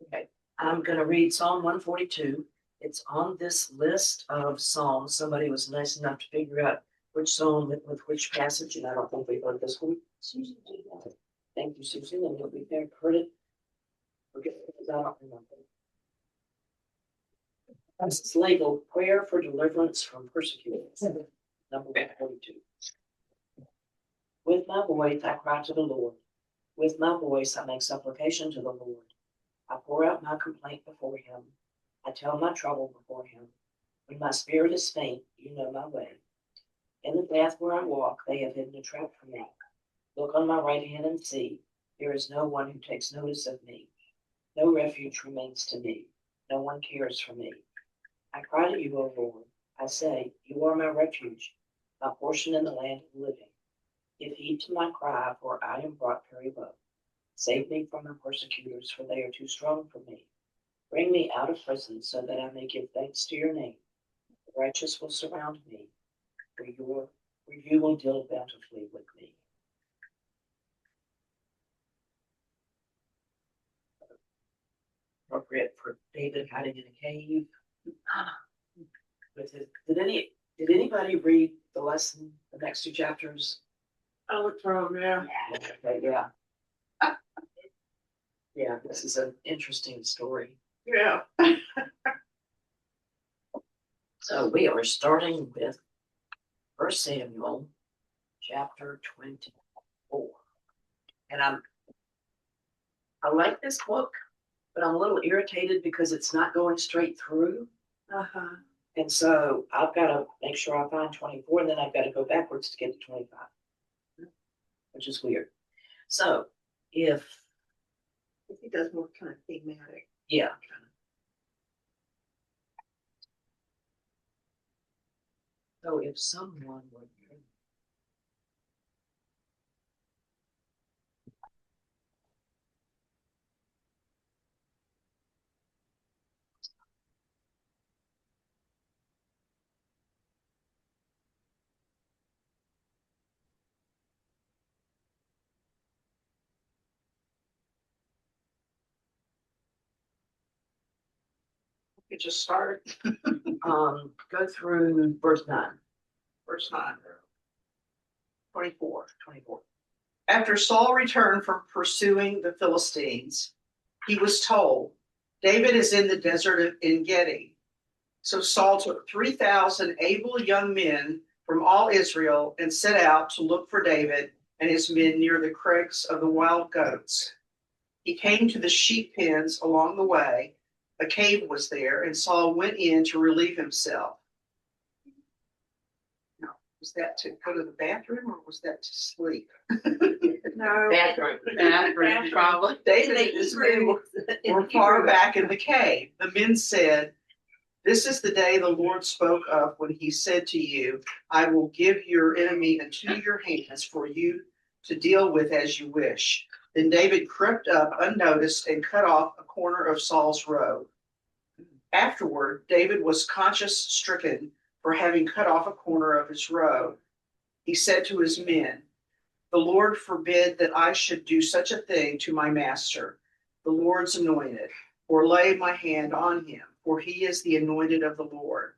Okay, I'm going to read Psalm 142. It's on this list of psalms. Somebody was nice enough to figure out which psalm with which passage, and I don't think we heard this one. Susan did that. Thank you, Susan, and you'll be there. Heard it. Forget it because I don't remember. This is labeled Prayer for Deliverance from Persecution, number 142. With my voice I cry to the Lord. With my voice I make supplication to the Lord. I pour out my complaint before him. I tell my trouble before him. When my spirit is faint, you know my way. In the path where I walk, they have hidden a trap for me. Look on my right hand and see. There is no one who takes notice of me. No refuge remains to me. No one cares for me. I cry to you, O Lord. I say, you are my refuge, my portion in the land of the living. Give heed to my cry, for I am brought very low. Save me from my persecutors, for they are too strong for me. Bring me out of prison, so that I may give thanks to your name. The righteous will surround me, for you will deal bountifully with me. Appropriate for David hiding in a cave. Did anybody read the lesson, the next two chapters? I looked for them, yeah. Okay, yeah. Yeah, this is an interesting story. Yeah. So we are starting with 1 Samuel chapter 24. And I like this book, but I'm a little irritated because it's not going straight through. Uh-huh. And so I've got to make sure I find 24, and then I've got to go backwards to get to 25, which is weird. So if he does more kind of thematic. Yeah. So if someone would You just start. Go through verse 9. Verse 9. 24. After Saul returned from pursuing the Philistines, he was told, David is in the desert of En-Gedi. So Saul took 3,000 able young men from all Israel and set out to look for David and his men near the crags of the wild goats. He came to the sheep pens along the way. A cave was there, and Saul went in to relieve himself. Now, was that to go to the bathroom or was that to sleep? No. Bathroom, probably. David and his men were far back in the cave. The men said, this is the day the Lord spoke of when he said to you, I will give your enemy into your hands for you to deal with as you wish. Then David crept up unnoticed and cut off a corner of Saul's robe. Afterward, David was conscience-stricken for having cut off a corner of his robe. He said to his men, the Lord forbid that I should do such a thing to my master, the Lord's anointed, or lay my hand on him, for he is the anointed of the Lord.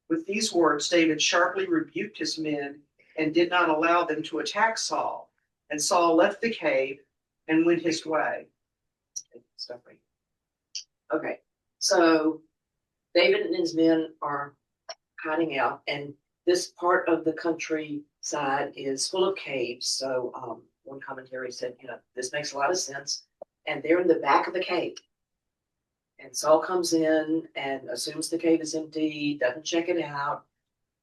With these words, David sharply rebuked his men and did not allow them to attack Saul. And Saul left the cave and went his way. Okay, so David and his men are hiding out, and this part of the countryside is full of caves. So one commentary said, this makes a lot of sense. And they're in the back of the cave. And Saul comes in and assumes the cave is empty, doesn't check it out,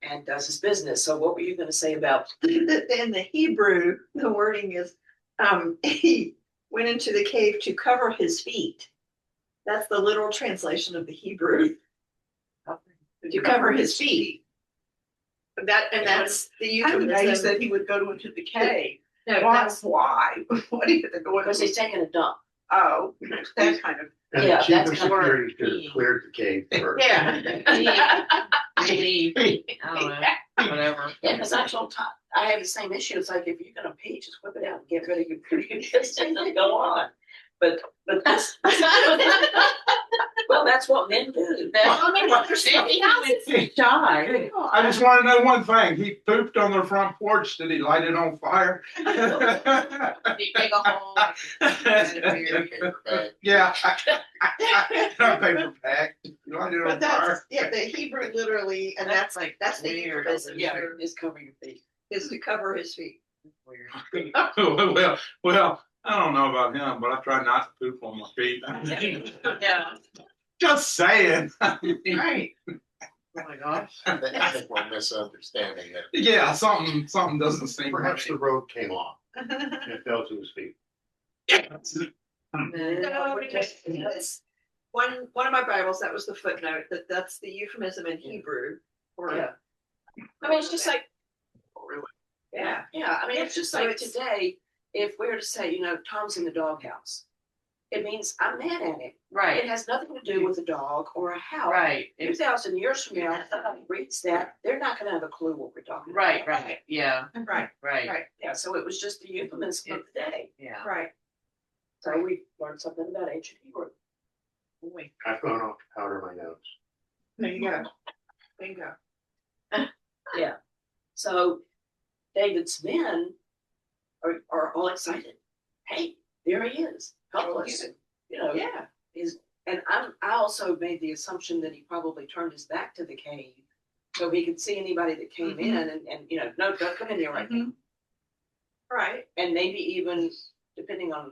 and does his business. So what were you going to say about? In the Hebrew, the wording is, he went into the cave to cover his feet. That's the literal translation of the Hebrew. To cover his feet. That's the euphemism. I said he would go into the cave. No, why? Why do you have to go into? Because he's taking a dump. Oh, that kind of. And yeah, the chief that's of security should have cleared the cave first. Yeah. Whatever. Yeah, because I have the same issue. It's like if you're gonna pee, just whip it out and get rid of your business and go on. but this, well, that's what men do. I mean, what they're saying, shy. I just want to know one thing. He pooped on their front porch. Did he light it on fire? You take a hole. Yeah. Paper pack. You light it But on that's, fire. yeah, the Hebrew literally, and that's like that's the weird. euphemism Yeah, for- is cover your feet. is to cover his feet. Weird. Well, I don't know about him, but I try not to poop on my feet. Yeah. Just saying. Right. Oh my gosh. I think we're misunderstanding it. Yeah, something doesn't seem Perhaps the right. road came off and it fell to his feet. It's one of my Bibles, that was the footnote, that's the euphemism in Hebrew. For, Yeah. I mean, it's just like, yeah. yeah, I mean, it's just So like it's- today, if we were to say, you know, Tom's in the doghouse, it means I'm mad at him. Right, It has nothing to do with a dog or a house. right, 2,000 years from now, if somebody reads that, they're not gonna have a clue what we're talking about. right, yeah, Right, right, right, Yeah, so it was just the euphemism of the day. yeah. right. So we learned something about ancient Hebrew. Boy. I've gone off to powder my nose. There you go. Bingo. So David's men are all excited. Hey, there he is. Help us. You know, Yeah. and I also made the assumption that he probably turned his back to the cave so he could see anybody that came in and you know, no, don't come in here right now. Right. And maybe even depending on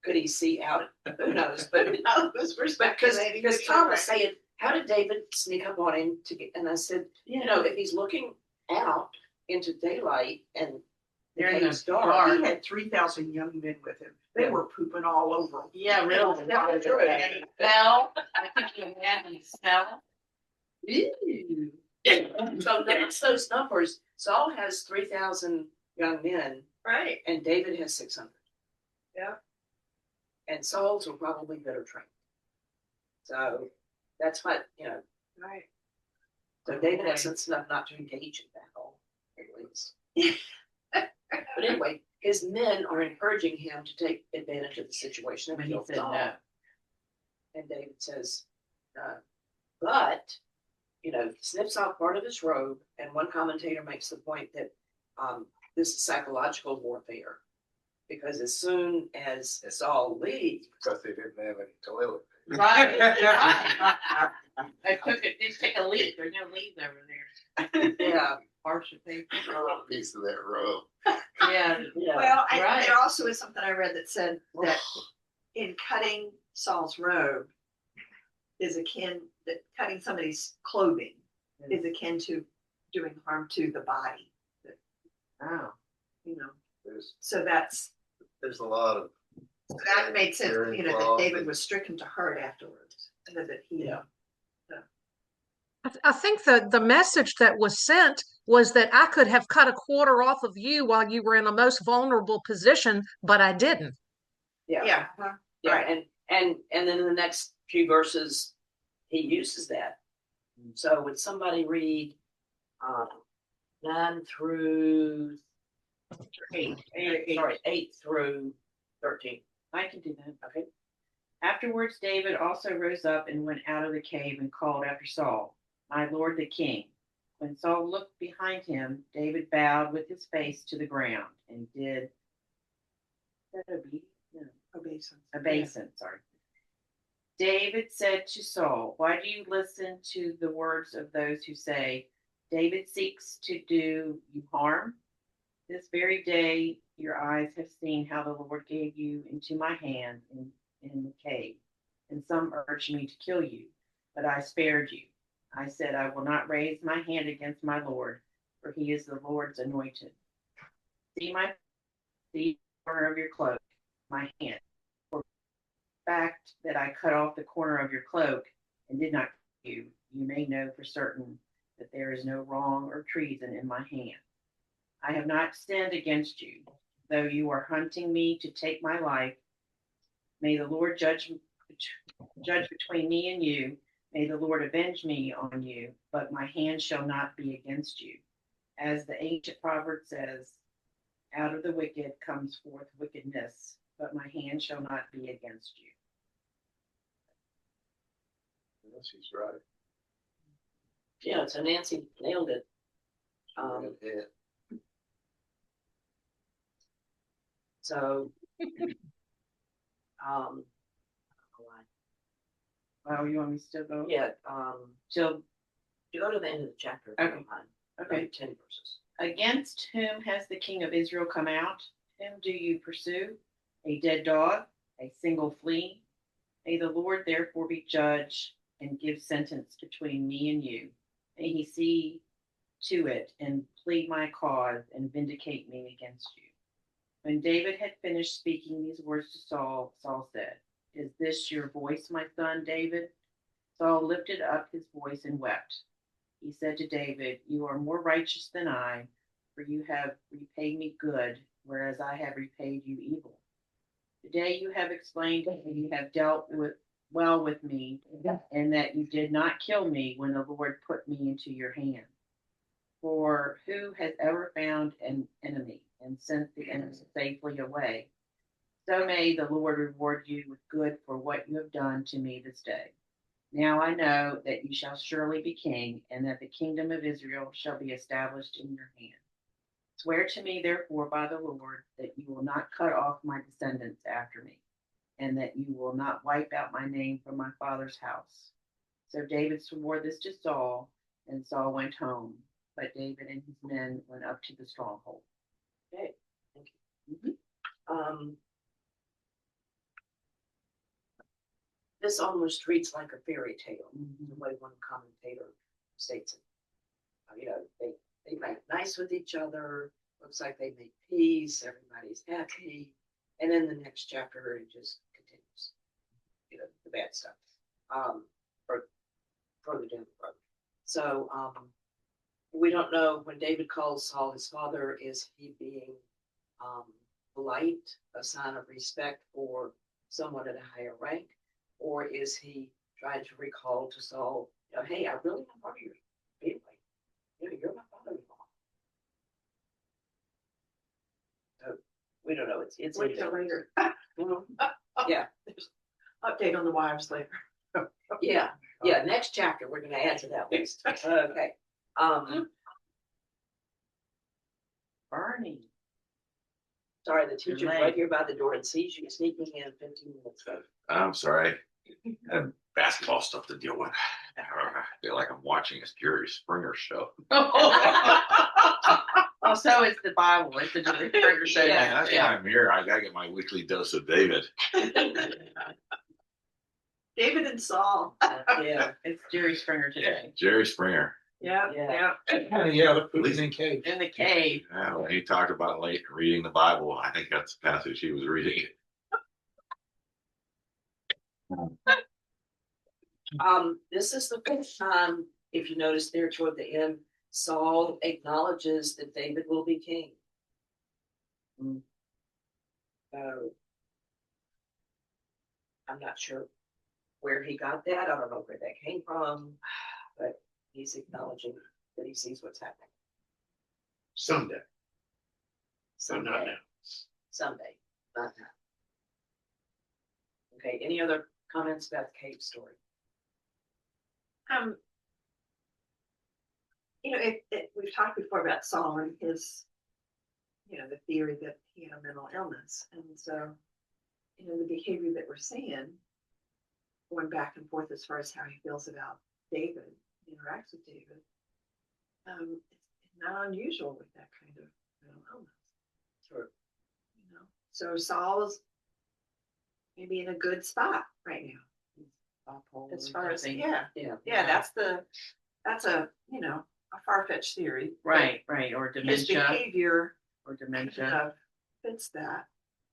could he see out, who knows, but because Tom was saying, how did David sneak up on him to get, and I said, you know, if he's looking out into daylight and the They're in cave's the dark, dark. He had 3,000 young men with him. They were pooping all over him. Yeah, really. Yeah, true. Smell, I think you imagine smell. Ew. So that's those numbers. Saul has 3,000 young men Right. and David has 600. Yeah. And Saul's were probably better trained. So that's what, you know, Right. so David had sense enough not to engage in battle, at least. But anyway, his men are encouraging him to take advantage of the situation and When he kill said Saul. no. And David says, but, you know, snips off part of his robe. And one commentator makes the point that this is psychological warfare. Because as soon as Saul leaves, Because they didn't have any toilet. Right. I did take a leak, there's no leaves over there. yeah, Partial paper. A piece of that robe. Yeah, yeah, Well, Right. there also is something I read that said that in cutting Saul's robe is akin, that cutting somebody's clothing is akin to doing harm to the body, wow. you know. There's So a lot of that made sense, Very you know, that involved. David was stricken to heart afterwards. And that he, Yeah. I think the message that was sent was that I could have cut a quarter off of you while you were in a most vulnerable position, but I didn't. yeah, yeah, yeah. right. And then in the next few verses, he uses that. So would somebody read 9 through 8? 8 through 13. I can do that. Okay. Afterwards, David also rose up and went out of the cave and called after Saul, my lord the king. When Saul looked behind him, David bowed with his face to the ground and did. Is that obedience? No. Obeisance, sorry. David said to Saul, why do you listen to the words of those who say, David seeks to do you harm? This very day your eyes have seen how the Lord gave you into my hand in the cave, and some urged me to kill you, but I spared you. I said, I will not raise my hand against my Lord, for he is the Lord's anointed. See the corner of your cloak, my hand. For the fact that I cut off the corner of your cloak and did not kill you, you may know for certain that there is no wrong or treason in my hand. I have not sinned against you, though you are hunting me to take my life. May the Lord judge between me and you. May the Lord avenge me on you, but my hand shall not be against you. As the ancient proverb says, out of the wicked comes forth wickedness, but my hand shall not be against you. Yes, he's right. Yeah, so Nancy nailed it. Yeah. So, oh, Oh, you want me to still go? yeah, Till, you go to the end of the chapter. If you don't mind. okay. 10 verses. Against whom has the king of Israel come out? Whom do you pursue? A dead dog, a single flea? May the Lord therefore be judge and give sentence between me and you. May he see to it and plead my cause and vindicate me against you. When David had finished speaking these words to Saul, Saul said, Is this your voice, my son David? Saul lifted up his voice and wept. He said to David, You are more righteous than I, for you have repaid me good, whereas I have repaid you evil. Today you have explained that you have dealt well with me, and that you did not kill me when the Lord put me into your hand. For who has ever found an enemy and sent the enemy safely away? So may the Lord reward you with good for what you have done to me this day. Now I know that you shall surely be king, and that the kingdom of Israel shall be established in your hand. Swear to me, therefore, by the Lord, that you will not cut off my descendants after me, and that you will not wipe out my name from my father's house. So David swore this to Saul, and Saul went home. But David and his men went up to the stronghold. Okay, thank you. This almost reads like a fairy tale, the way one commentator states it. You know, they make nice with each other. Looks like they make peace. Everybody's happy, and then the next chapter it just continues. You know, the bad stuff. Further down the road. So, we don't know when David calls Saul his father. Is he being polite, a sign of respect for someone at a higher rank, or is he trying to recall to Saul, you know, hey, I really am part of your family. You know, you're my father-in-law. So we don't know. It's Wait till later. Yeah, Update on the wives later. yeah. Next chapter we're going to add to that list. Okay. Barney. Sorry, the teacher's late. right here by the door and sees you sneaking in 15 minutes ago. I'm sorry. I had basketball stuff to deal with. I feel like I'm watching a Jerry Springer show. Oh, so it's the Bible. It's the Springer show. Yeah, Man, that's why I'm here. I gotta get my weekly dose of David. David and Saul. Yeah. It's Jerry Springer today. Jerry Springer. Yeah, Yeah. Yeah, the food's in cave. In the cave. When he talked about late reading the Bible, I think that's the passage he was reading. This is the first time, if you notice there toward the end, Saul acknowledges that David will be king. So I'm not sure where he got that. I don't know where that came from, but he's acknowledging that he sees what's happening. Someday. Someday. Not now. Someday, not now. Okay, any other comments about the cave story? You know, we've talked before about Saul and his, you know, the theory that he had a mental illness. And so, you know, the behavior that we're seeing, going back and forth as far as how he feels about David, interacts with David, it's not unusual with that kind of mental illness. Sure. You know, so Saul is maybe in a good spot right now. As far as yeah, that's a you know a far-fetched theory. Right, or His dementia. behavior Or dementia. fits that,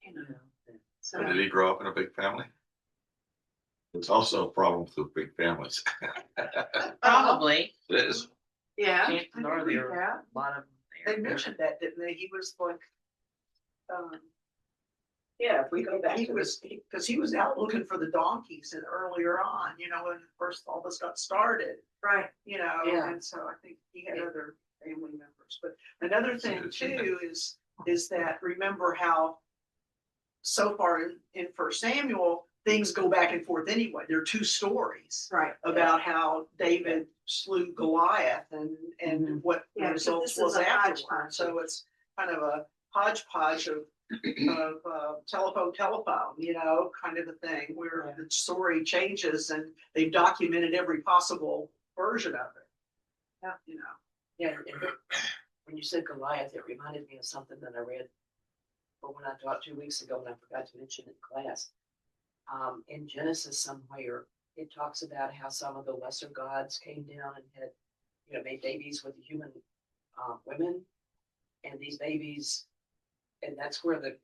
you know. So Did he grow up in a big family? It's also a problem with big families. Probably. It is. yeah, Chances are there are yeah. a lot of them They there. mentioned that, didn't they? He was like, Yeah, if we go back he to was, because he was out looking for the donkeys and earlier on, you know, when first all this got started, Right. you know, Yeah. and so I think he had other family members. But another thing too is that remember how so far in First Samuel, things go back and forth anyway. There are two stories Right. about how David slew Goliath and what the Yeah, so results this is was a afterward. hodgepodge. So it's kind of a hodgepodge of telephone, you know, kind of a thing where the story changes and they've documented every possible version of it. Yeah. You know. Yeah, and when you said Goliath, it reminded me of something that I read, or when I taught 2 weeks ago, and I forgot to mention in class. In Genesis somewhere, it talks about how some of the lesser gods came down and had, you know, made babies with human women, and these babies, and that's where the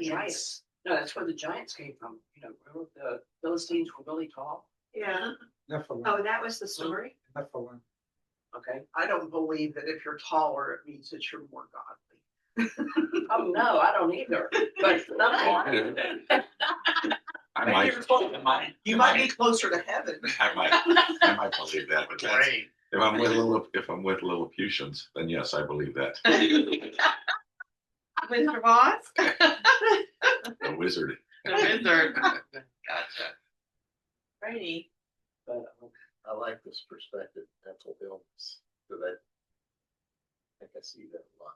giants. No, that's where the giants came from. You know, remember the Philistines were really tall. Yeah. Nephilim. Oh, that was the story? Nephilim. Okay. I don't believe that if you're taller, it means that you're more godly. Oh no, I don't either. But I Maybe might, you're close- You might be closer to heaven. I might believe that, but that's, if I'm with Lilliputians, then yes, I believe that. Mr. Voss? The wizard. The wizard. Gotcha. Brady. but I like this perspective, mental illness, so that I think I see that a lot.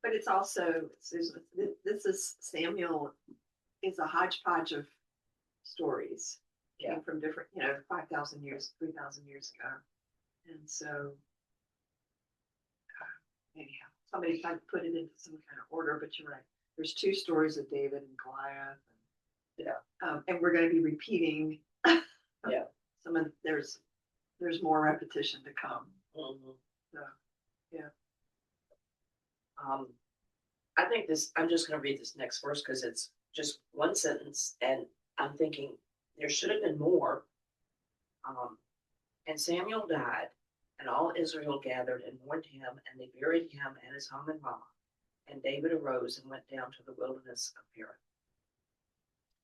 But it's also, this is Samuel is a hodgepodge of stories. Yeah. Came from different, 5,000 years, 3,000 years ago. And so, anyhow, somebody tried to put it into some kind of order, but you're right. There's two stories of David and Goliath. And we're going to be repeating. Yeah. There's more repetition to come. mhm. So, yeah. I think I'm just going to read this next verse because it's just one sentence, and I'm thinking there should have been more. And Samuel died, and all Israel gathered and mourned him, and they buried him and his home in Ramah. And David arose and went down to the wilderness of Paran.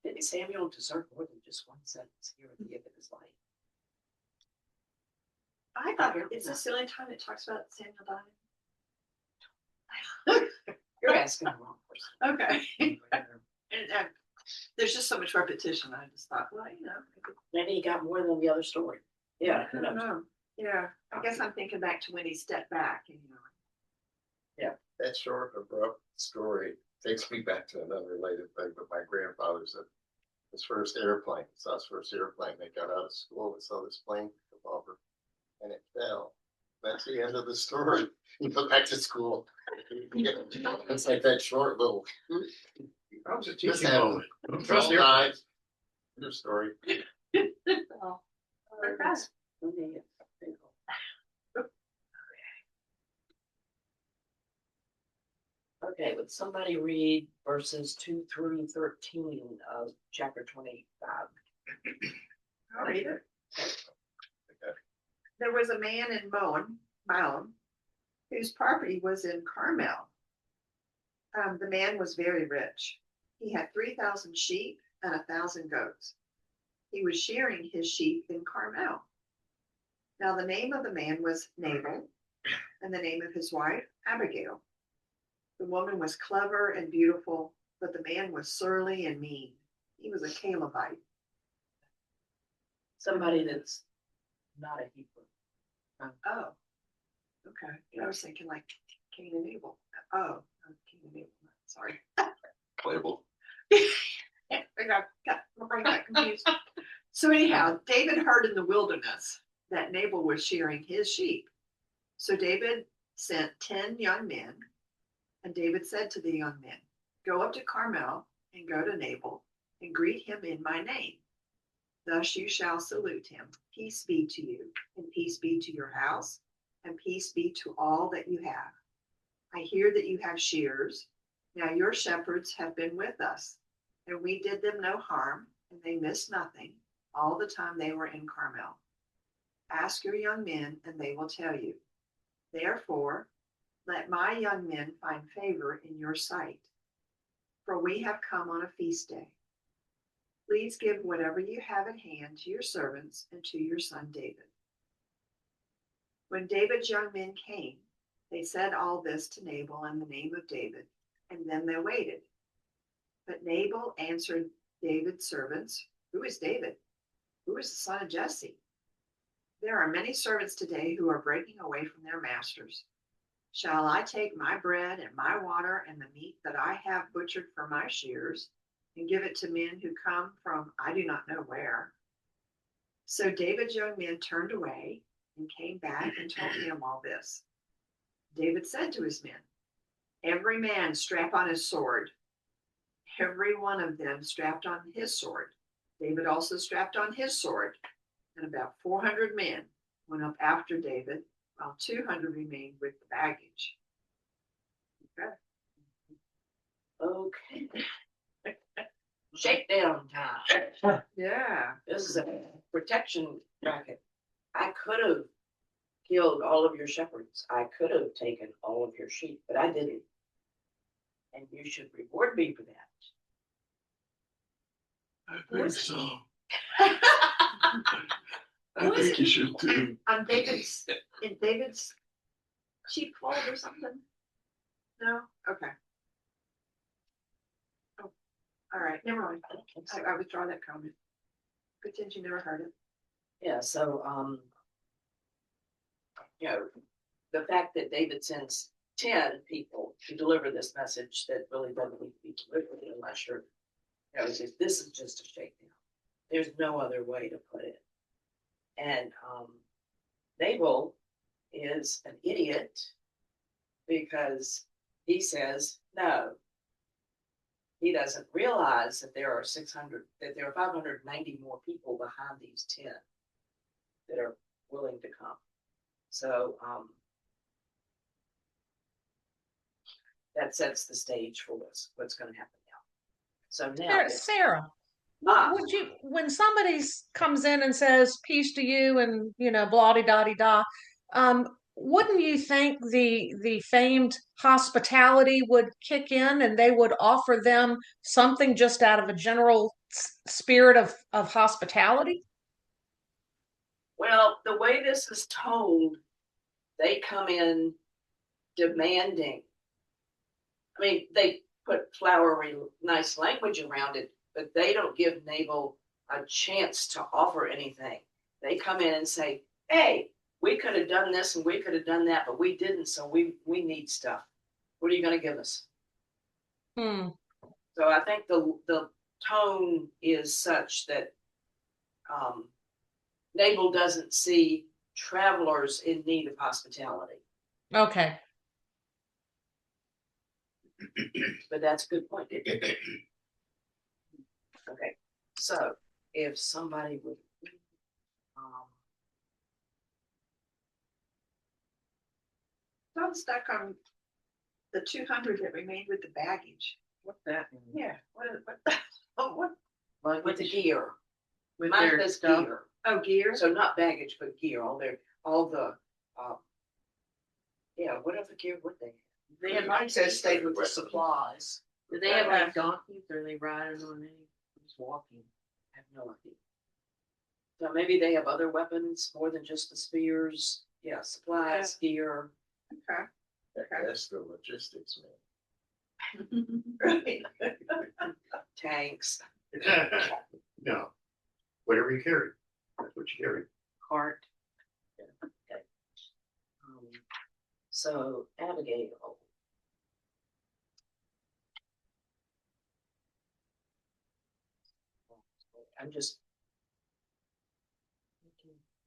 Didn't Samuel deserve more than just one sentence here at the end of his life? I thought it's the only time it talks about Samuel dying. You're asking the wrong person. Okay. And there's just so much repetition. I just thought, well, Maybe he got more than the other story. Yeah, I don't know. Yeah, I guess I'm thinking back to when he stepped back. That short, abrupt story takes me back to an unrelated thing, but my grandfather said his first airplane, saw his first airplane, they got out of school, they saw this plane come over, and it fell. That's the end of the story. You go back to school. It's like that short little. That was a Just teaching had moment. 12 times. Your story. Well, Okay, would somebody read verses 2 through 13 of chapter 25? I'll read it. There was a man in Maon, whose property was in Carmel. The man was very rich. He had 3,000 sheep and 1,000 goats. He was shearing his sheep in Carmel. Now the name of the man was Nabal, and the name of his wife Abigail. The woman was clever and beautiful, but the man was surly and mean. He was a Calebite. Somebody that's not a Hebrew. Oh, okay. I was thinking like Cain and Abel. Oh, Cain and Abel. Sorry. Playable. I got confused. So anyhow, David heard in the wilderness that Nabal was shearing his sheep. So David sent 10 young men, and David said to the young men, "Go up to Carmel and go to Nabal and greet him in my name. Thus you shall salute him. Peace be to you, and peace be to your house, and peace be to all that you have. I hear that you have shears. Now your shepherds have been with us, and we did them no harm, and they missed nothing all the time they were in Carmel. Ask your young men, and they will tell you. Therefore, let my young men find favor in your sight, for we have come on a feast day. Please give whatever you have at hand to your servants and to your son David." When David's young men came, They said all this to Nabal in the name of David, and then they waited. But Nabal answered David's servants, "Who is David? Who is the son of Jesse? There are many servants today who are breaking away from their masters. Shall I take my bread and my water and the meat that I have butchered for my shears and give it to men who come from I do not know where?" So David's young men turned away and came back and told him all this. David said to his men, "Every man strap on his sword." Every one of them strapped on his sword. David also strapped on his sword, and about 400 men went up after David, while 200 remained with the baggage. Okay. Shakedown time. Yeah. This is a protection racket. I could have killed all of your shepherds. I could have taken all of your sheep, but I didn't. And you should reward me for that. I think so. I Was think it? you should too. On David's, in David's sheepfold or something? No? Okay. Oh, all right, never mind. I withdraw that comment. Pretend you never heard it. Yeah, so, you know, the fact that David sends 10 people to deliver this message that really doesn't need to be delivered unless you're, you know, this is just a shakedown. There's no other way to put it. And Nabal is an idiot because he says no. He doesn't realize that there are 590 more people behind these 10 that are willing to come. So that sets the stage for what's going to happen now. So now, Sarah, Ah. would you, when somebody comes in and says peace to you and, you know, blah de da de da, wouldn't you think the famed hospitality would kick in and they would offer them something just out of a general spirit of hospitality? well, the way this is told, they come in demanding. I mean, they put flowery, nice language around it, but they don't give Nabal a chance to offer anything. They come in and say, "Hey, we could have done this and we could have done that, but we didn't, so we need stuff. What are you going to give us?" So I think the tone is such that Nabal doesn't see travelers in need of hospitality. Okay. But that's a good point. Okay, so if somebody would, I'm stuck on the 200 that remained with the baggage. What's that mean? Yeah. What? Like with the gear, with mine their says stuff? gear, Oh, gear? so not baggage, but gear. All the, yeah. What other gear would they have? They have Mine says stayed with the supplies. Do they have like donkeys or are they riding on any? Just walking. I have no idea. So maybe they have other weapons more than just the spears. Yeah, supplies, gear. Okay. That's the logistics, Right. Tanks. No, whatever you carry, that's what you carry. Cart. Okay. So Abigail.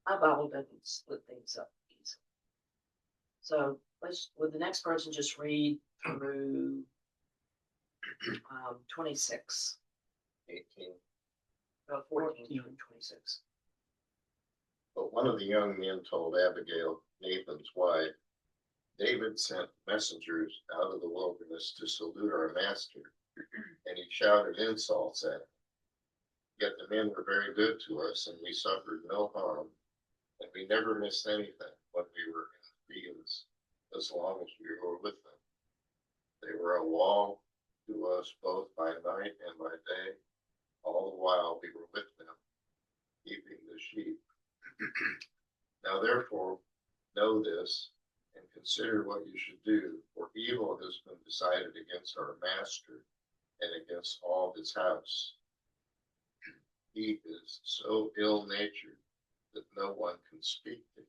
My Bible doesn't split things up easily. So would the next person just read through 26, 18. 14 through 26. But one of the young men told Abigail, Nathan's wife, "David sent messengers out of the wilderness to salute our master, and he shouted insults at him. Yet the men were very good to us, and we suffered no harm, and we never missed anything when we were in the fields, as long as we were with them. They were a wall to us both by night and by day, all the while we were with them, keeping the sheep. Now therefore, know this, and consider what you should do, for evil has been decided against our master and against all his house. He is so ill-natured that no one can speak to him.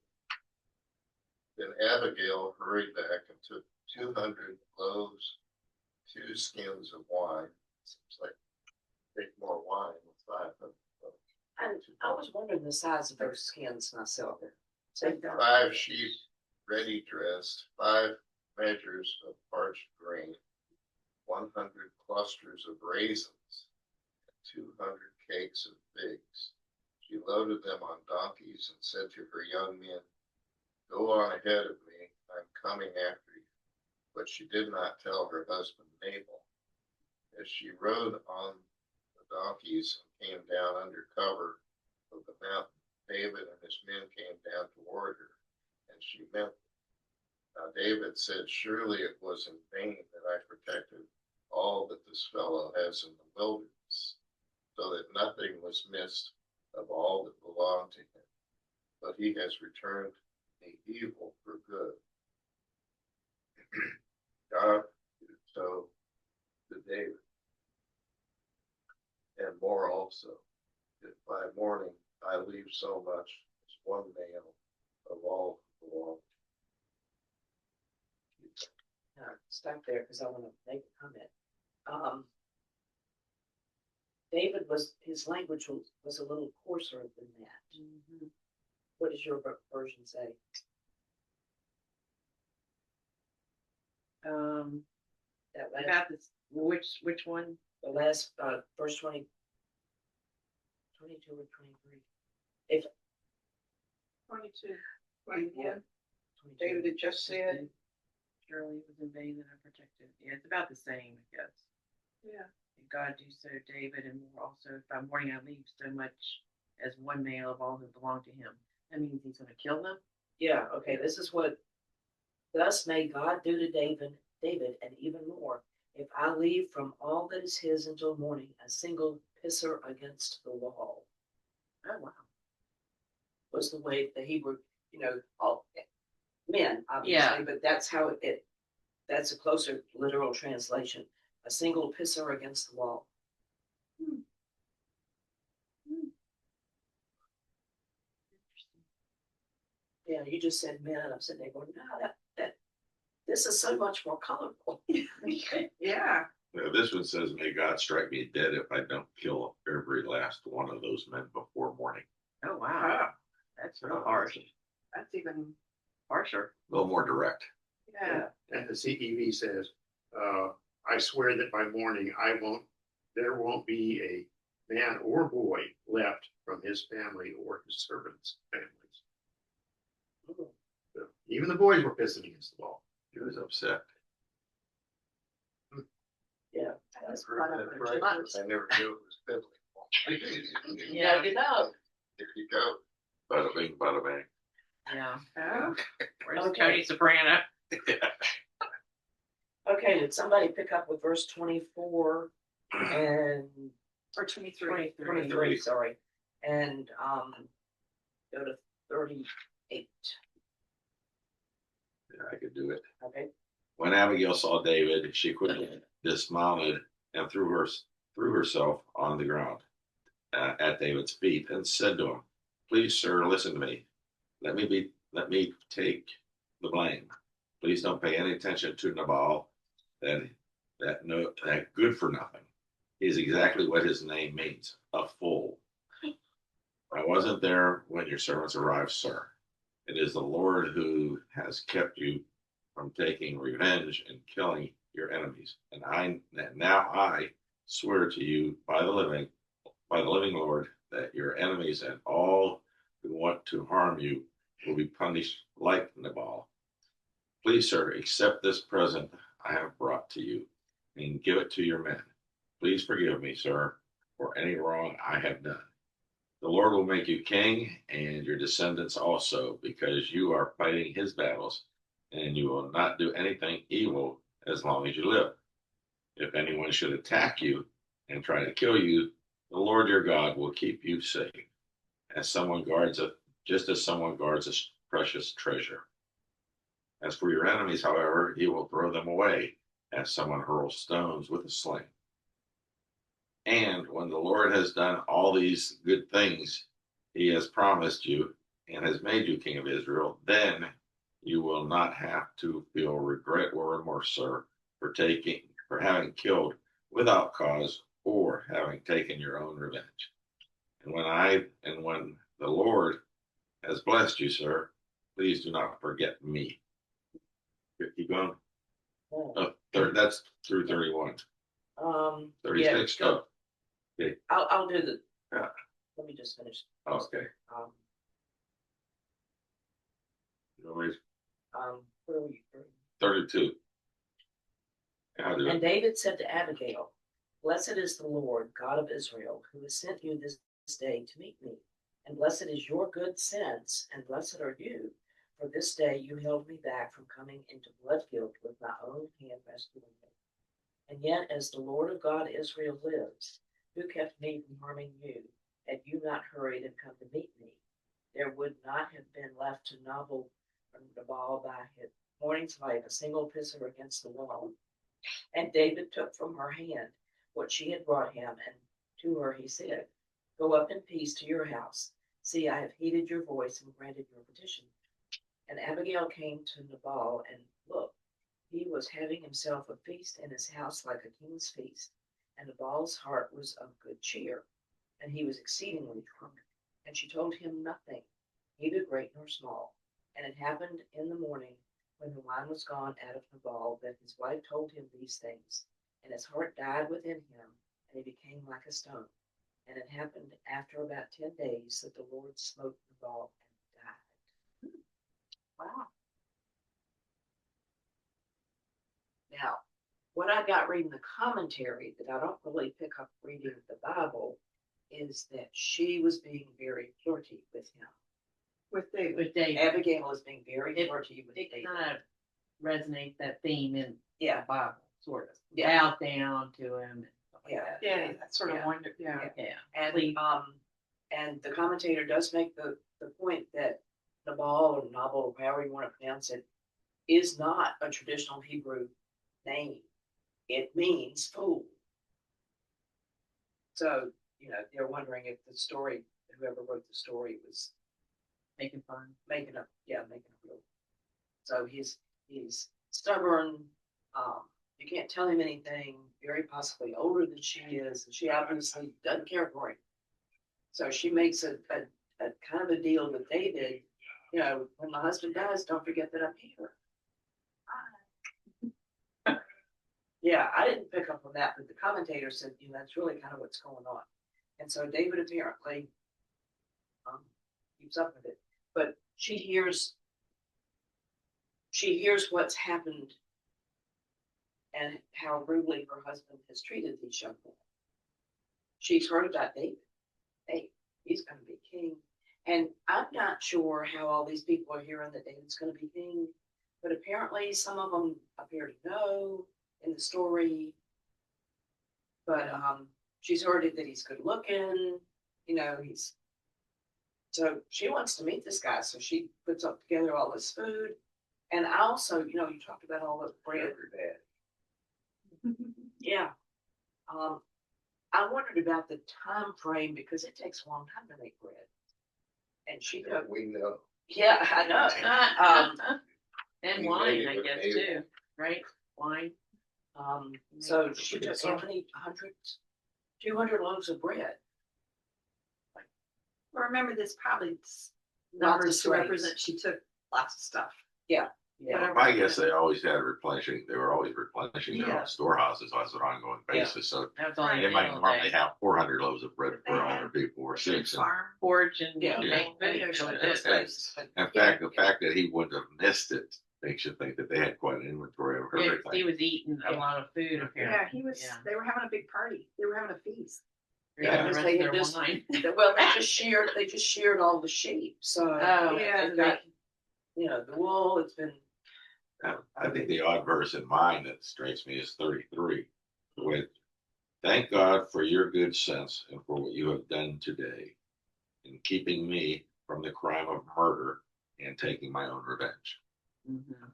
Then Abigail hurried back and took 200 loaves, 2 skins of wine. Seems like take more wine with 500 loaves. And I was wondering the size of those skins myself. So, 5 sheep ready dressed, 5 measures of parched grain, 100 clusters of raisins, and 200 cakes of figs. She loaded them on donkeys and said to her young men, "Go on ahead of me, I'm coming after you." But she did not tell her husband Nabal. As she rode on the donkeys and came down under cover of the mountain, David and his men came down toward her, and she met them. Now David said, "Surely it was in vain that I protected all that this fellow has in the wilderness, so that nothing was missed of all that belonged to him. But he has returned the evil for good." God did so to David, and more also, if by morning I leave so much as one male of all who belong. stop there because I want to make a comment. David his language was a little coarser than that. Mhm. What does your version say? That last, About this, which one? the last, verse 20, 22 or 23? If 22. yeah, 22. David had just said, Surely it was in vain that I protected. Yeah, it's about the same, I guess. yeah. And God do so, David, and more also, if by morning I leave so much as one male of all who belong to him. That means he's going to kill them? Yeah, okay, this is what, thus may God do to David, and even more, if I leave from all that is his until morning, a single pisser against the wall. Oh, wow. Was the way the Hebrew, all men, obviously, but that's how that's a closer literal translation. A single pisser against the wall. Yeah, you just said men. I'm sitting there going, no, that this is so much more colorful. Yeah. This one says, "May God strike me dead if I don't kill every last one of those men before morning." Oh, wow. That's real harsh. That's even Harsher. A little more direct. yeah. And the CEV says, "I swear that by morning there won't be a man or boy left from his family or his servants' families." So even the boys were pissing against the wall. He was upset. Yeah, That's right. I never knew it was biblical. yeah, you know. There you go. Bada bing, bada bang. Yeah. Oh, Where's Okay. Tony Soprano? Okay, would somebody pick up with verse 24 and or 23. 23, sorry, and go to 38. Yeah, I could do it. Okay. When Abigail saw David, she quickly dismounted and threw herself on the ground at David's feet and said to him, "Please, sir, listen to me. Let me take the blame. Please don't pay any attention to Nabal. That good for nothing is exactly what his name means, a fool. I wasn't there when your servants arrived, sir. It is the Lord who has kept you from taking revenge and killing your enemies. And now I swear to you by the living Lord, that your enemies and all who want to harm you will be punished like Nabal. Please, sir, accept this present I have brought to you and give it to your men. Please forgive me, sir, for any wrong I have done. The Lord will make you king and your descendants also, because you are fighting his battles, and you will not do anything evil as long as you live. If anyone should attack you and try to kill you, the Lord your God will keep you safe, just as someone guards a precious treasure." As for your enemies, however, he will throw them away, as someone hurls stones with a sling. And when the Lord has done all these good things he has promised you and has made you king of Israel, then you will not have to feel regret or remorse, sir, for having killed without cause or having taken your own revenge. And when the Lord has blessed you, sir, please do not forget me. Keep going. That's through 31. 36. Yeah, Oh, okay. I'll do the. Yeah. Let me just finish. Okay. Um, Nobody's where are we? 32. I'll do And it. David said to Abigail, "Blessed is the Lord, God of Israel, who has sent you this day to meet me. And blessed is your good sense, and blessed are you, for this day you held me back from coming into Bloodfield with my own hand rescuing me. And yet, as the Lord of God Israel lives, who kept me from harming you, had you not hurried and come to meet me, there would not have been left to Nabal by his morning's light a single pisser against the wall." And David took from her hand what she had brought him, and to her he said, "Go up in peace to your house. See, I have heeded your voice and granted your petition." And Abigail came to Nabal, and look, he was having himself a feast in his house like a king's feast. And Nabal's heart was of good cheer, and he was exceedingly drunk. And she told him nothing, neither great nor small. And it happened in the morning, when the wine was gone out of Nabal, that his wife told him these things. And his heart died within him, and he became like a stone. And it happened after about 10 days that the Lord smote Nabal and died. Wow. Now, what I got reading the commentary that I don't really pick up reading the Bible is that she was being very flirty with him. With David. With David. Abigail was being very flirty with It David. kind of resonates that theme in Yeah. the Bible, sort of. Yeah. Bow down to him. And stuff like Yeah. that. Yeah, that sort of Yeah. wonder, yeah. Yeah. And the commentator does make the point that Nabal or Nabal, however you want to pronounce it, is not a traditional Hebrew name. It means fool. So, they're wondering if the story, whoever wrote the story was Making fun. making a real. So he's stubborn. You can't tell him anything. Very possibly older than she is, and she obviously doesn't care for him. So she makes a kind of a deal with David. When my husband dies, don't forget that I'm here. Yeah, I didn't pick up on that, but the commentator said, that's really kind of what's going on. And so David apparently keeps up with it. But she hears what's happened and how rudely her husband has treated these young men. She's heard about David. Hey, he's going to be king. And I'm not sure how all these people are hearing that David's going to be king, but apparently some of them appear to know in the story. But she's heard it that he's good looking. So she wants to meet this guy. So she puts up together all this food. And also, you talked about all the bread. Yeah. I wondered about the time frame because it takes a long time to make bread. And she knows. We know. Yeah, I know. And We wine, made I it guess, with too. Right? Wine. So she took how many 200 loaves of bread. Well, remember, this probably Not numbers the to slaves. represent she took lots of stuff. Yeah. Whatever. I guess they always had replenishing. They were always replenishing their Yeah. own storehouses on an ongoing Yeah. basis. So That was only they might middle normally day. have 400 loaves of bread They for had 100 people or six. And Farm. Porch and Yeah. make Yeah. food. in fact, the fact that he wouldn't have missed it makes you think that they had quite an inventory of Yeah, everything. he was eating a lot of food apparently. Yeah, he was. Yeah. They were having a big party. They were having a feast. Yeah. The rest They of had their just- wine. Well, they just sheared all the sheep. So yeah, they've got, the wool. It's been. I think the odd verse in mine that strikes me is 33. With thank God for your good sense and for what you have done today in keeping me from the crime of murder and taking my own revenge. Mhm.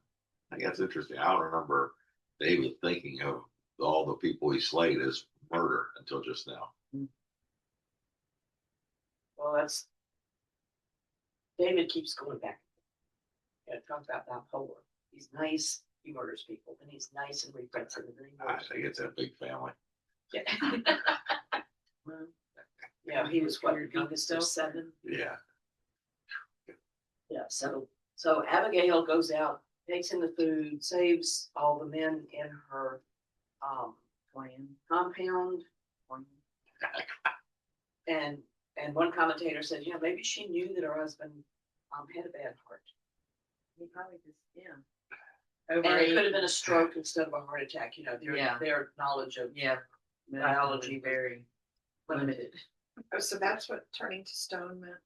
I think that's interesting. I don't remember David thinking of all the people he slayed as murder until just now. Well, David keeps going back. Talk about bipolar. He's nice, he murders people, and he's nice and repents it, and then he I murders think it's a big family. people. Yeah, he was what, youngest of 7? Yeah. Yeah, so Abigail goes out, takes in the food, saves all the men in her compound. And one commentator said, yeah, maybe she knew that her husband had a bad heart. He probably just, yeah. And it could have been a stroke instead of a heart attack. Their knowledge of biology very limited. Oh, so that's what turning to stone meant.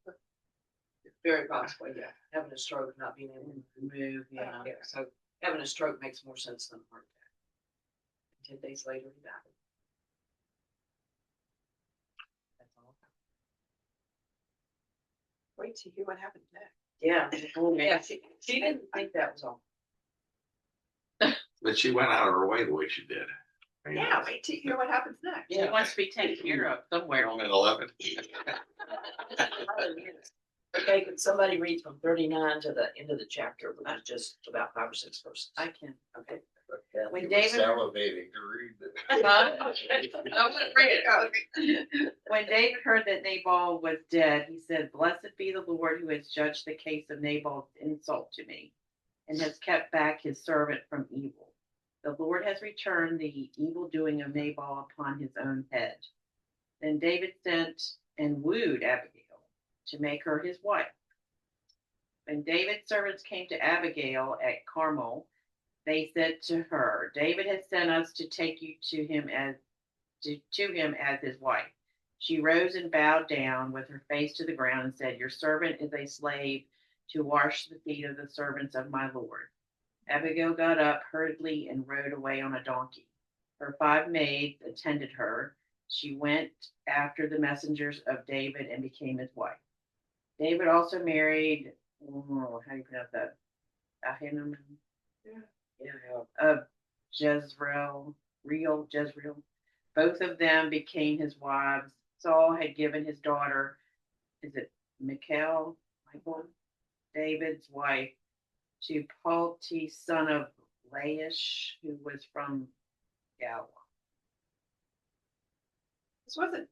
Very possibly, yeah. Having a stroke, not being able to move, yeah. So having a stroke makes more sense than a heart attack. 10 days later, he died. That's all. Wait to hear what happened next. Yeah. Yeah. She didn't think that was all. But she went out of her way the way she did. Yeah, wait to hear what happens next. She wants to be taken care of somewhere. On 11. Okay, could somebody read from 39 to the end of the chapter, which is just about 5 or 6 verses? I can. Okay. When You were David- salivating to read it. I'm gonna read it. When David heard that Nabal was dead, he said, "Blessed be the Lord who has judged the case of Nabal's insult to me, and has kept back his servant from evil. The Lord has returned the evil doing of Nabal upon his own head." Then David sent and wooed Abigail to make her his wife. When David's servants came to Abigail at Carmel, they said to her, "David has sent us to take you to him as his wife." She rose and bowed down with her face to the ground and said, "Your servant is a slave to wash the feet of the servants of my lord." Abigail got up hurriedly and rode away on a donkey. Her 5 maids attended her. She went after the messengers of David and became his wife. David also married, how do you pronounce that? Ahinoam of Jezreel. Both of them became his wives. Saul had given his daughter, is it Michal, David's wife, to Palti, son of Laish, who was from Galilee. This wasn't,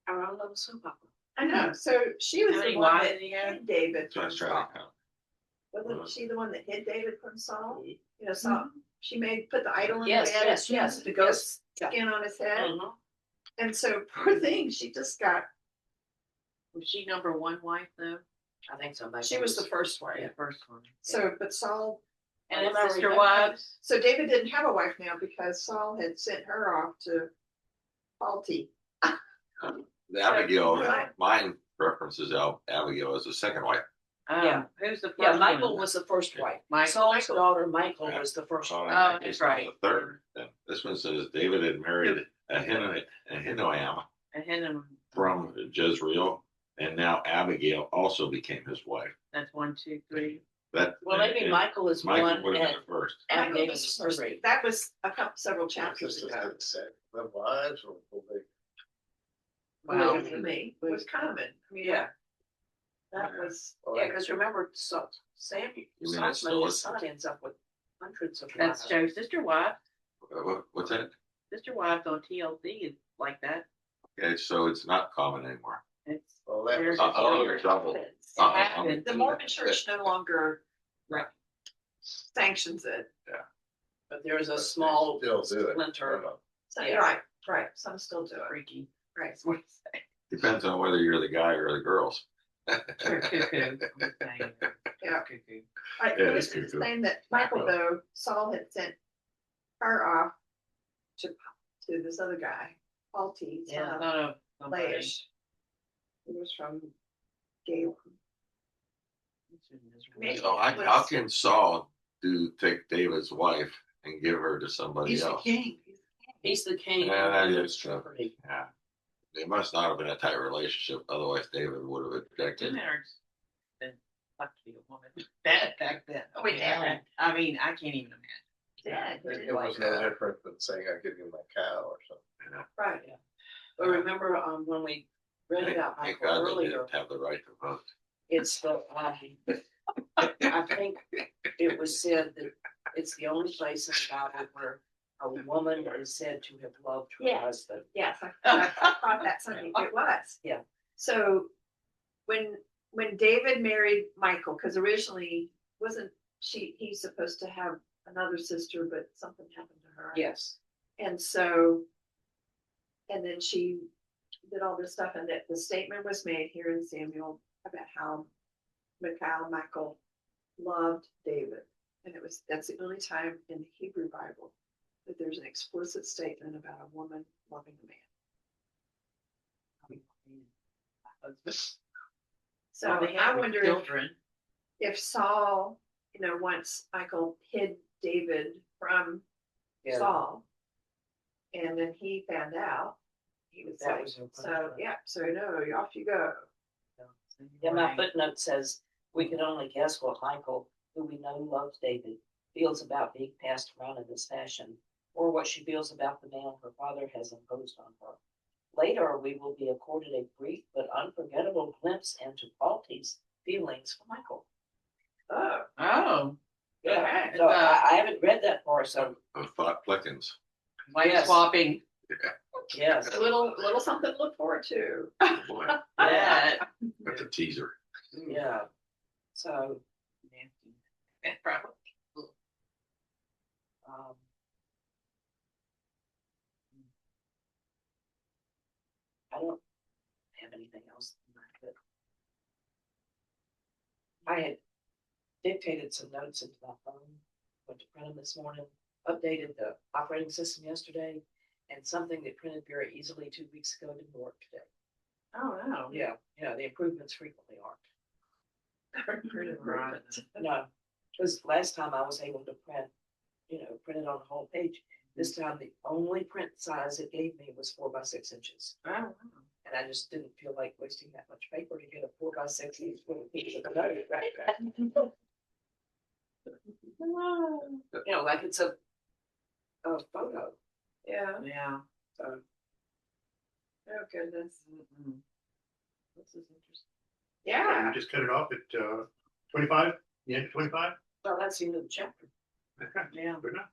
Our own little soap opera. I know, so she was How the many one wives that did he have? hid David That's what I from was trying Saul. to count. Wasn't she the one that hid David from Saul? You know, Saul, she put the idol in Yes, the bed. yes, The ghost skin on his head. Mhm. And so poor thing, she just got, Was she number 1 wife though? I think so. she was the first wife. The first one. So, but Saul, And if I sister remember- wives? so David didn't have a wife now because Saul had sent her off to Palti. The Abigail, Right. mine references Abigail as the second wife. Yeah. Who's the first Yeah, one? Michael was the first wife. Michael. Saul's daughter, Michael, was the first Oh, wife. and that's it's not right. The third. Then this one says David had married Ahinoam Ahinoam. from Jezreel, and now Abigail also became his wife. That's 1, 2, 3. That Well, maybe and Michael is Michael one would have and been the first. Michael Abigail was is the first. three. That was several chapters Just ago. to say, the wives or they Well, to me, it was common. I mean, Yeah. that was, Yeah, because remember, Samuel, You mean it's Solomon, still his son ends up with hundreds of That's wives. Joe's sister wife. What's that? Sister wives on TLC is like that. Okay, so it's not common anymore. It's Well, that there's was- Oh, you're trouble. happened. the Mormon church no longer Right. sanctions it. But there's a small Still do it. splinter. So, Yeah. right, some still do it. freaky. Right. That's what I say. Depends on whether you're the guy or the girls. They're cuckoo. I'm saying. Yeah. Cuckoo. Right, Yeah, it it's was cuckoo. saying that Michael, though, Saul had sent her off to this other guy, Palti, Yeah. son Not of a somebody. Laish. He was from Galilee. Maybe. So how can Saul take David's wife and give her to somebody He's the else? king. He's the king. Yeah, that of is true. property. Yeah. It must not have been a tight relationship, otherwise David would have Two objected. marriages. Fuck to be a woman. That back then. Oh, yeah. I mean, I can't even imagine. Yeah, It was no different than saying I give you my cow or something. right. Yeah. But remember, when we read about Thank Michael God they earlier, didn't have the right to vote. it's the, I think it was said that it's the only place in the Bible where a woman is said to have loved her Yes. husband. Yes, I thought that Sunday it was. Yeah. So when David married Michael, because originally wasn't he's supposed to have another sister, but something happened to her. Yes. And so, and then she did all this stuff, and that the statement was made here in Samuel about how Michael loved David. And that's the only time in the Hebrew Bible that there's an explicit statement about a woman loving a man. So Well, they I have wonder children. if Saul, once Michael hid David from Yeah. Saul, and then he found out, he was That like, was her so punishment. yeah, so no, off you go. Yeah, my footnote says, we can only guess what Michael, who we know loves David, feels about being passed around in this fashion, or what she feels about the man her father has imposed on her. Later, we will be accorded a brief but unforgettable glimpse into Palti's feelings for Michael. Oh, Oh, Yeah, so I haven't read that far, so Of thought Plickens. wife Yes. swapping. yes. a little something to look forward to. Oh boy, That. that's a teaser. Yeah. So, Nasty. Probably. um, I don't have anything else than that. I had dictated some notes into my phone, went to print them this morning, updated the operating system yesterday, and something that printed very easily 2 weeks ago didn't work today. Oh, no. Yeah, the improvements frequently aren't. Right. No, because last time I was able to print it on the whole page. This time, the only print size it gave me was 4 by 6 inches. Oh, wow. And I just didn't feel like wasting that much paper to get a 4 by 6 inch little piece of note right there. Like it's a photo. Yeah. Yeah. So, Oh goodness. Mm-mm. This is interesting. Yeah. You just cut it off at 25, the end of 25? well, that's the end of the chapter, Okay, Yeah. good enough.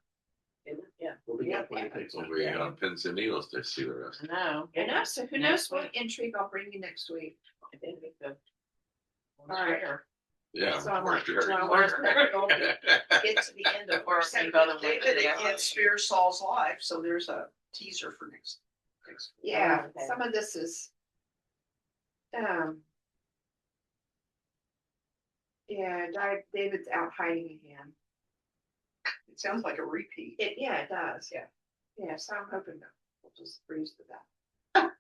isn't it? Yeah. We'll be Yeah, back when it takes. So we on pins and needles to see the rest. I know. Who knows? So who knows what intrigue I'll bring you next week? I think the All right. Yeah. So I'm for like, sure. so I want to get to the end of Or our think other way. David again spares Saul's life, so there's a teaser for next. Yeah, Okay. some of this is, yeah, David's out hiding again. It sounds like a repeat. It does. Yeah. Yeah, so I'm hoping that we'll just breeze through that.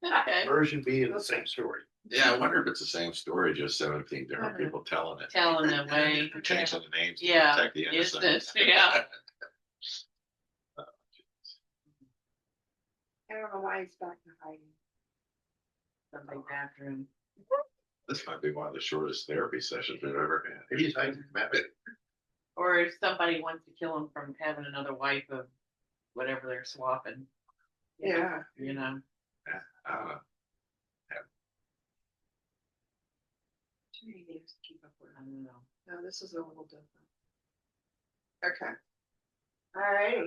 Okay. Version B of the same story. Yeah, I wonder if it's the same story, just 17 different people telling it. Telling them, way. Changing the names to Yeah, protect the innocent. innocent, yeah. I don't know why he's back to hiding. Something after him. This might be one of the shortest therapy sessions we've ever had. Maybe he's hiding from Abbott. Or if somebody wants to kill him from having another wife of whatever they're swapping, Yeah. you know. Uh, Too many names to keep up with. I don't know. No, this is a little different. Okay. All right.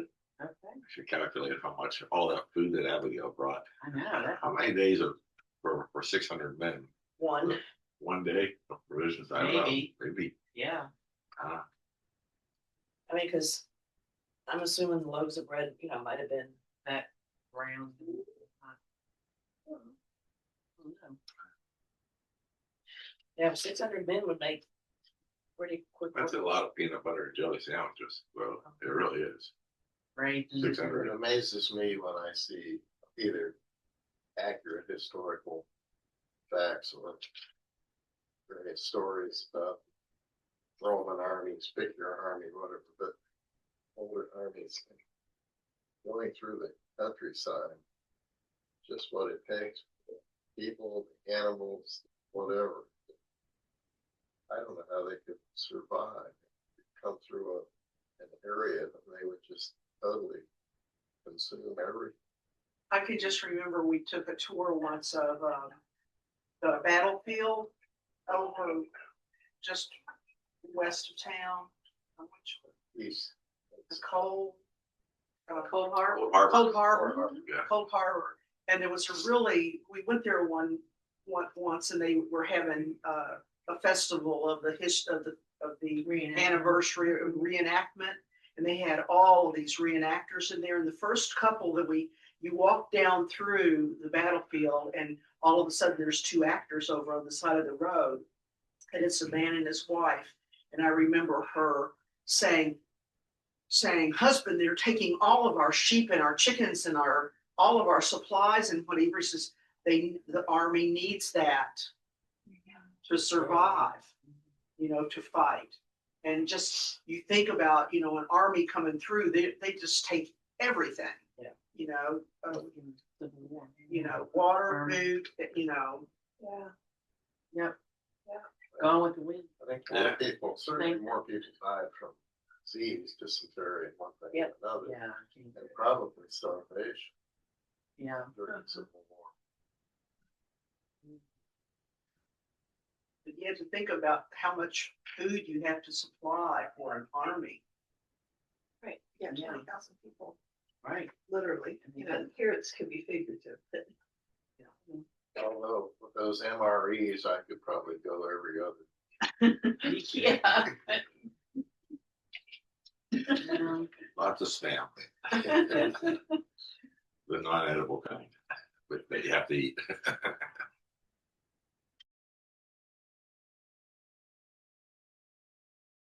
Okay. I should calculate how much all that food that Abigail brought. I know. That's How many days for 600 men? one. One day of provisions? I don't know. Maybe. Maybe. yeah. I mean, because I'm assuming the loaves of bread, might have been That round. I don't know. Yeah, 600 men would make pretty quick. That's a work. lot of peanut butter and jelly sandwiches. Well, it really is. Right. 600. It amazes me when I see either accurate historical facts or various stories about Roman armies, pick your army, whatever, but older armies going through the countryside, just what it takes, the people, the animals, whatever, I don't know how they could survive. Come through an area and they would just totally consume everything. I can just remember we took a tour once of the battlefield over just west of town. Which East. was Cold Cold Harbor. Cold Harbor. Yeah. Cold Harbor. And there was we went there once and they were having a festival of the anniversary of reenactment. And they had all of these reenactors in there. And the first couple that you walk down through the battlefield and all of a sudden there's two actors over on the side of the road. And it's a man and his wife. And I remember her saying, husband, they're taking all of our sheep and our chickens and all of our supplies and whatever. He says, the army needs that to survive, to fight. And just, you think about, an army coming through, they just take everything, water, food, Yeah. Yep. Gone with the wind. I think more people, certainly more people died from disease, dysentery, and one thing and Yep. another. Yeah. And probably starvation Yeah. during the Civil War. but you have to think about how much food you have to supply for an army. Right. Yeah, Yeah. 20,000 people, Right. literally. And here it's could be figurative. But Although with those MREs, I could probably go every other. Yeah. Lots of stamp, the non-edible kind, but you have to eat.